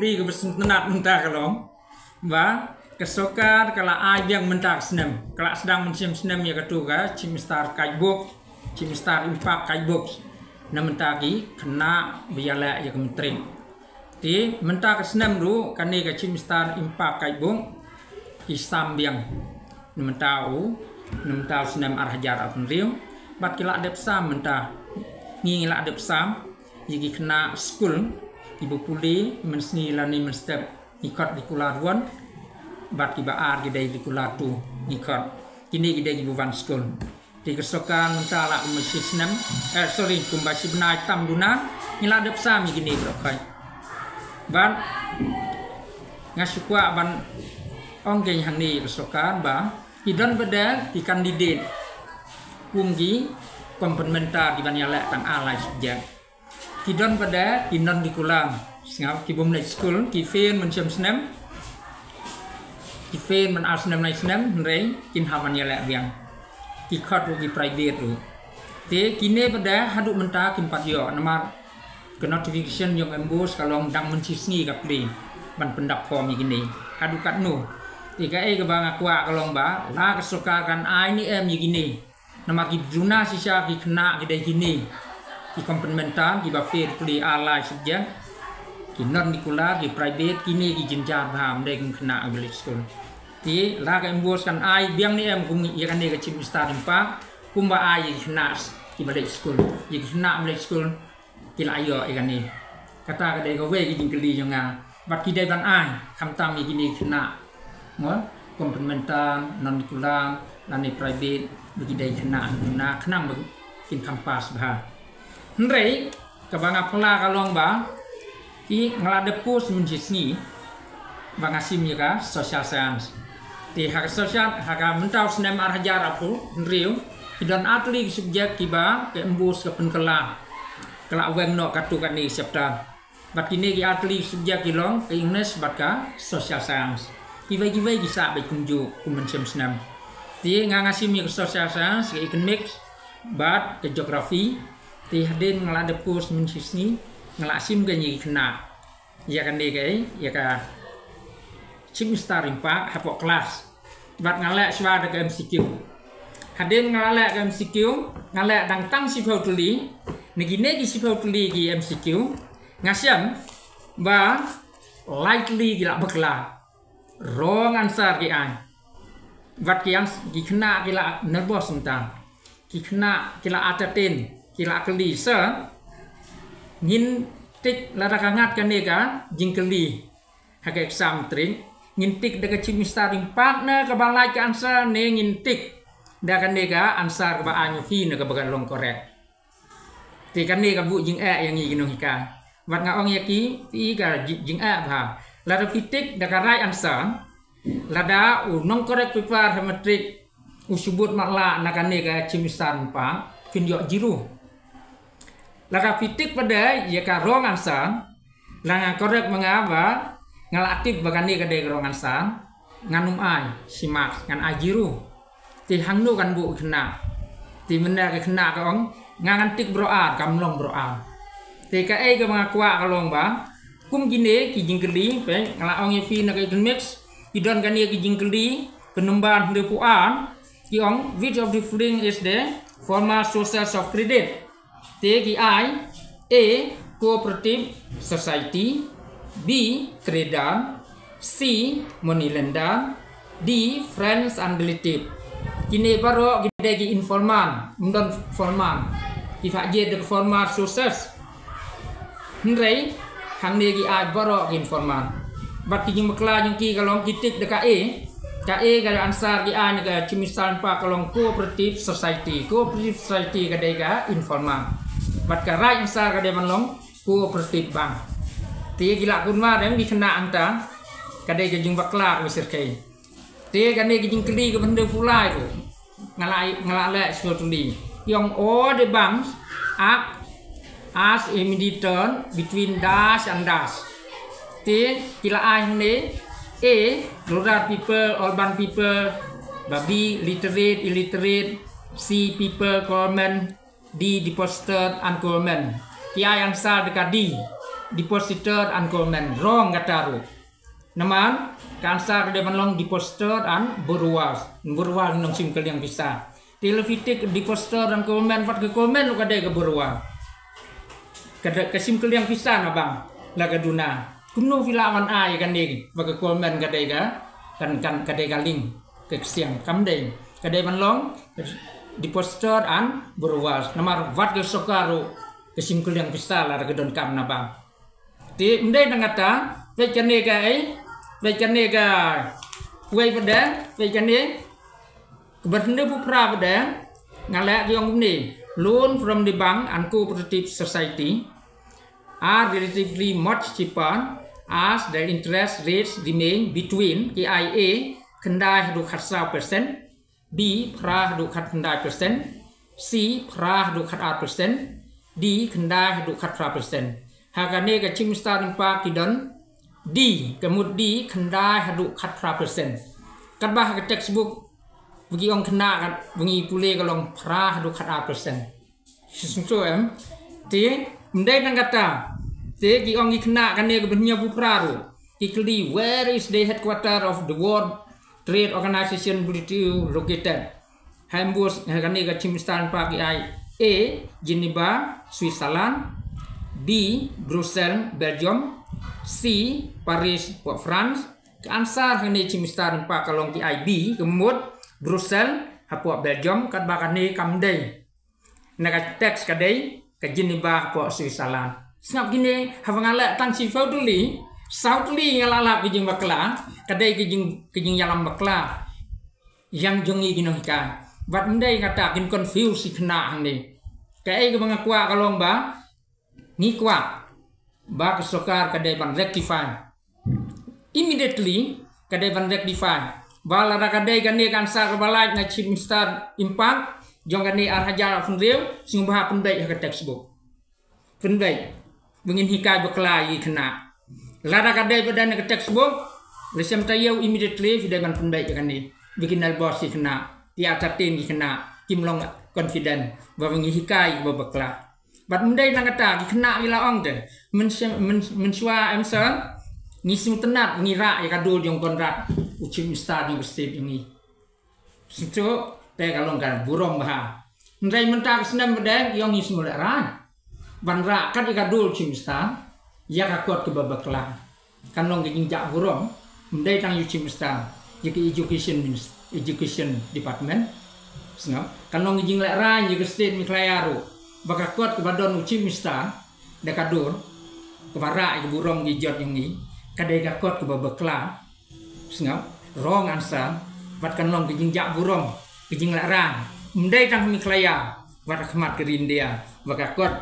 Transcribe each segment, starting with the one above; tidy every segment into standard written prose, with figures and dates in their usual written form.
beri ke bersentenat mentah kalong ba kesokar kalau yang mentah senam kalau sedang mencium senam ya ketua cimistar kaibuk cimistar impak kaibuk na mentah ki kena biala ya kementering di mentah ke senam ru kani ke cimistar impak kaibuk isam biang mentah senam arah jarak penriu bat kila adep sam mentah ngila adep sam yigi kena school ibu puli mensni lani menstep ikut di kularuan bat kibaar gidai di kulatu ikut kini gidai ibu van school di kesokan mentala umasi senam kumbasi benai tam duna ngila adep sam gini brokai ban ngasukwa ban onggeng hang ni kesokan ba idon beda di kandidat kunggi komplementer di banyalek tang alai sejak kidon pada inon di kulang singap kibum naik school kifen mencium senam kifen men senam naik senam rei kin haman yalek biang kikot rugi private ru te kine pada haduk mentah kin patio nama ke notification yang embus kalau dang mencisngi kapli ban pendak form gini haduk kat nu tiga ke bang aku kalau ba la kesukakan ini gini nama ki juna sisa ki kena gede gini ki komplementer ki bafir puli alai sejak ki non nikula ki private kini ki jenjar paham dek kena abli school ti la ka embos kan ai biang ni kum ya kan ke cim star impak kumba ai kena ki balik school ki kena balik school ki la yo kan ni kata ka dek ko we ki jingkeli jonga bat ki dai ban ai kam tam ki ni kena mo komplementer non nikula lani private bagi dai kena guna kenang bikin kampas bah hendrei kabanga pula kalong ba ki ngalade pus menjisni bang asim ya social science di hak social hak mentau senam arhajar aku hendriu dan atli subjek kiba ke embus ke penkela kela weng no katu kan ni septa bat kini ki atli subjek kilong ke English bat ka social science kibai bisa baik kunju kumencem senam ti ngasih mi ke social science ke economics bat ke geografi ti hadin ngelade pus mencisni ngelasim ke nyi kena ya kan deh kai ya ka cimistar impak hapok kelas bat ngalek swada ke MCQ hadin ngalek ke MCQ ngalek dang tang sifau tuli negine ki sifau tuli ki MCQ ngasiam ba likely gila bekla wrong answer ki an wat kian kena kila nervous entang kena kila atatin kila keli se ngin tik lada kangat kan nega jingkeli hak exam tring ngin tik daga cimistar partner ke balai ke answer ne ngin tik daga nega answer ke ba anyu fi ne ke bagan long korek ti kan nega bu jing yang ngi ginung hika wat ngaong yaki ti ga jing ba lada fitik daga right answer lada nong korek paper hemetrik usubut makla nakane ka cimisan pang kinyo jiru lada fitik pada ya ka wrong answer langa korek mengapa ngalatif bagani ka de wrong answer nganum ai simak ngan ajiru ti hangnu kan bu kena ti menda ka kena ka ong ngantik broar kamlong broar ti ka ke mangakwa kalong ba kum gine ki jingkeli pe ngala ong yefi na ka mix idon kan ye jingkeli penemban de puan kiong which of the following is the formal sources of credit t ki I A cooperative society B credit C money lender D friends and relative kini baru gede ki informal non formal ifak je de formal sources hendrei hang ne ki I baru ki informal bat ki makla yung ki kalong kitik de KE kalau ansar ki an ke cimisan pa kalong cooperative society ka de ka informal bat ka right ansar ka de manlong cooperative bank ti gila kunma dem di kena anta ka de jing bakla ko sirkai ti ka ne ki jing kli ka bende pulai ko ngalai suatuli yang all the banks act as a mediator between dash and dash T kila ai ne A rural people urban people B literate illiterate C people government D depositor and government Kia yang sal dekat D depositor an komen wrong kataru naman kansa kada manlong depositor an borwas nong simkel yang bisa televitik depositor an komen fat ke komen lu kada ke borwa kada ke simkel yang bisa na bang la kaduna kuno filawan ai kan ding bagi komen kada kan kada galing ke siang kamdeng kada manlong depositor an borwas namar vat ke sokaru kesimkul yang bisa lah ke don kam na bang ti mdai nangata vejane ga wei pada vejane keberhende pupra pada ngalak yang ni loan from the bank and cooperative society are relatively much cheaper as the interest rates remain between KIA kendai hadu khat 10%, B pra hadu khat 10%, C pra hadu khat 8%, D kendai hadu khat 3%. Hakane ka chimstar impa kidon D kemud D kendai hadu khat 3%. Kadbah ka textbook bagi ong kena kan bagi pule kalong pra hadu khat 8%. Sesungso ti mendai nang kata ti ki ong kena kan ne ka benya pupra ru. Kikli where is the headquarter of the World Trade Organization located? Hamburg hakane ka chimstar impa ki ai A. Geneva, Switzerland. B. Brussels, Belgium. C. Paris, France. Ansar hane chimistar pa kalong ki IB kemud Brussels hapo Belgium kat bakane kamdei. Naga teks kadai ke Geneva hapo Switzerland. Snap gini hafangala tang si fauduli Southly ngalala kijing bakla kadai kijing yalam bakla yang jongi ginongka. Bat mendai kata kin confuse kena hang ni. Kai ke mengakua kalong ba ni kwa ba kesokar kadai ban rectify. Immediately kadai ban rectify. Ba lara kadai gane kan sa balai na chimstar impact jong gane arhaja fundeu sing ba pendai ke textbook. Pendai bengin hikai beklai kena. Lara kadai badan ke textbook lesem tayau immediately vidai ban pendai gane bikin albos kena. Dia tatin kena kimlong confident bahwa hikai babakla bat mendai nang kata kena ila ong de mensua emsel ngising tenat ngira ya kadul yang kontrak ucim stadium state ini situ te kalong kan burong bah mendai mentak senam bedang yang ngising mulai ran banra kan ikadul ucim star ya kakot ke babakla kan long ginjak burong mendai tang ucim star jadi education department senang kalau ngijing lek ran juga state miklayaru baka kuat kebadon uci mista dekador kebara ke burong gijot yang ni kadai kakot ke babakla senang rong ansa bat kan long gijing jak burong gijing lek ran mendai tang miklaya bat khmat ke India baka kuat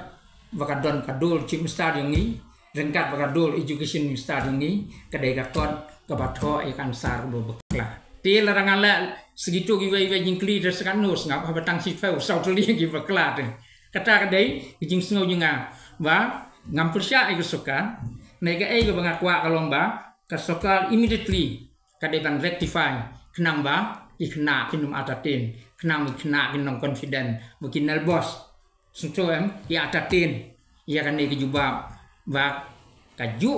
baka don kadul uci mista yang ni rengkat baka dul education mista yang ni kadai kakot kebatho ikan sar babakla ti larang ala segitu giwai jingkli tersekan nus ngap batang sifau sautli gi bakla kata kadai jing sngau jinga ba ngam persya iku soka nega go bangakwa kalomba kasokal immediately kadai ban rectify kenang ba ikna kinum atatin kenang ikna kinong confident bukinal bos sunto ya atatin ya kan ne jubab ba kaju